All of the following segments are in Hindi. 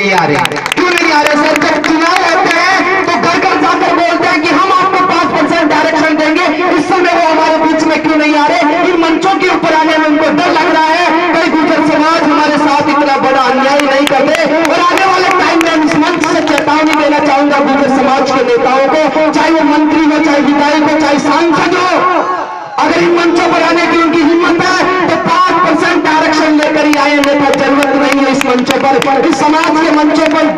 नहीं आ रहे? क्यों नहीं आ रहे सर? जब चुनाव होते हैं तो घर घर जाकर बोलते हैं कि हम आपको 5% डायरेक्शन देंगे, इस समय वो हमारे बीच में क्यों नहीं आ रहे? इन मंचों के ऊपर आने में उनको डर लग रहा है कहीं गुर्जर समाज हमारे साथ इतना बड़ा अन्याय नहीं कर दे। और आने वाले टाइम में हम इस मंच से चेतावनी देना चाहूंगा गुर्जर समाज के नेताओं को, चाहे वो मंत्री हो, चाहे विधायक हो, चाहे सांसद हो, अगर इन मंचों पर आने की उनकी हिम्मत है तो 5% डायरेक्शन लेकर ही आएंगे। तो जरूरत नहीं है इस मंचों पर, इस समाज के मंचों पर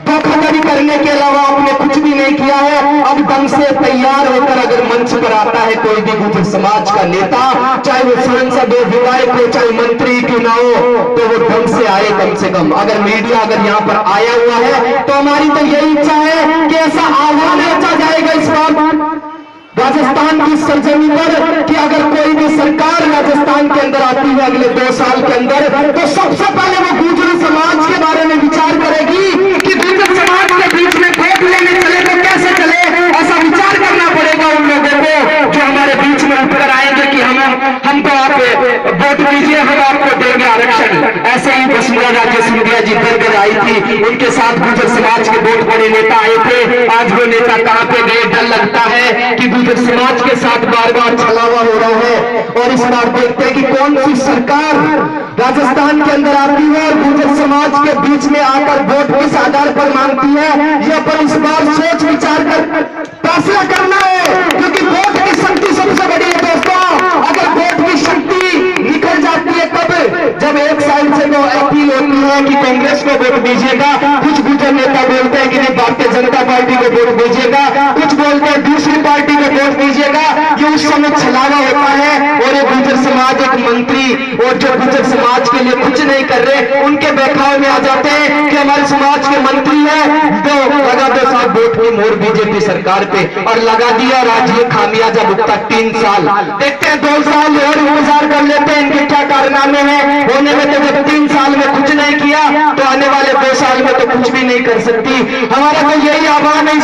धोखाधड़ी करने के अलावा आपने कुछ भी नहीं किया है। अब दम से तैयार होकर अगर मंच पर आता है कोई भी गुर्जर समाज का नेता, चाहे वो सांसद हो, विधायक हो, चाहे मंत्री क्यों ना हो, तो वो ढंग से आए कम से कम। अगर मीडिया अगर यहाँ पर आया हुआ है तो हमारी तो यही इच्छा है कि ऐसा आह्वान रचा जाएगा इस बार राजस्थान की सरजमी पर कि अगर कोई भी सरकार राजस्थान के अंदर आती है अगले 2 साल के अंदर, तो सबसे पहले वो गुर्जर समाज के बारे में विचार करेगी कि गुर्जर समाज के बीच में वोट लेने चले तो कैसे चले। ऐसा विचार करना पड़ेगा उन लोगों को जो हमारे बीच में उठकर आएंगे कि हमको आप वोट दीजिए, हम आपको देंगे आरक्षण। ऐसे ही वसुंधरा राजे सिंधिया जी बरगढ़ आई थी, उनके साथ गुर्जर समाज के बहुत बड़े नेता आए थे। आज वो नेता कहां पे गए? डर लगता है कि गुर्जर समाज के साथ बार बार छलावा हो रहा है। और इस बार देखते हैं कि कौन सी सरकार राजस्थान के अंदर आती है और गुर्जर समाज के बीच में आकर वोट किस आधार पर मांगती है। यह पर इस बार सोच विचार कर फैसला करना है, क्योंकि वोट की शक्ति सबसे बड़ी है दोस्तों। अगर वोट की शक्ति निकल जाती है तब, जब एक साइड से वो अपील होती है कि कांग्रेस को वोट दीजिएगा, कुछ गुर्जर नेता बोलते हैं कि नहीं भारतीय जनता पार्टी को वोट दीजिएगा, कुछ बोलते हैं दूसरी पार्टी को वोट दीजिएगा। ये उस समय छलावा होता है और ये गुर्जर समाज एक मंत्री और जो गुर्जर समाज के लिए कुछ नहीं कर रहे उनके बहकावे में आ जाते हैं कि हमारे समाज के मंत्री है तो लगा दो साहब वोट की मोहर बीजेपी सरकार पे, और लगा दिया। और आज ये खामियाजा भुगता 3 साल। देखते हैं 2 साल और इंतजार कर लेते हैं इनके क्या कारनामे हैं। होने में तो जब 3 साल में कुछ नहीं किया तो आने वाले 2 साल में तो कुछ भी नहीं कर सकती। हमारा तो यही आह्वान है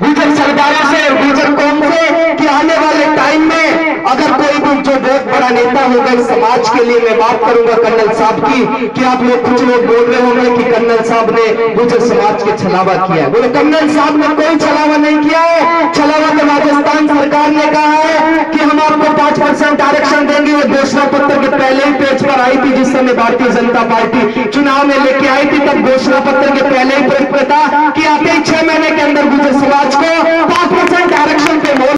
गुर्जर सरदारों से, गुर्जर कौम से, कि आने वाले टाइम में अगर कोई भी जो बहुत बड़ा नेता होगा इस समाज के लिए, मैं बात करूंगा कर्नल साहब की, कि आप लोग कुछ लोग बोल रहे होंगे कि कर्नल साहब ने गुर्जर समाज के छलावा किया है। बोले कर्नल साहब ने कोई छलावा नहीं किया है। छलावा तो राजस्थान सरकार ने कहा है कि हम आपको 5% आरक्षण देंगे। वो घोषणा पत्र के पहले ही पेज पर आई थी जिस समय भारतीय जनता पार्टी चुनाव में लेके आई थी, तब घोषणा पत्र के पहले ही पेज पर था कि आते ही 6 महीने के अंदर गुर्जर समाज को 5% आरक्षण पे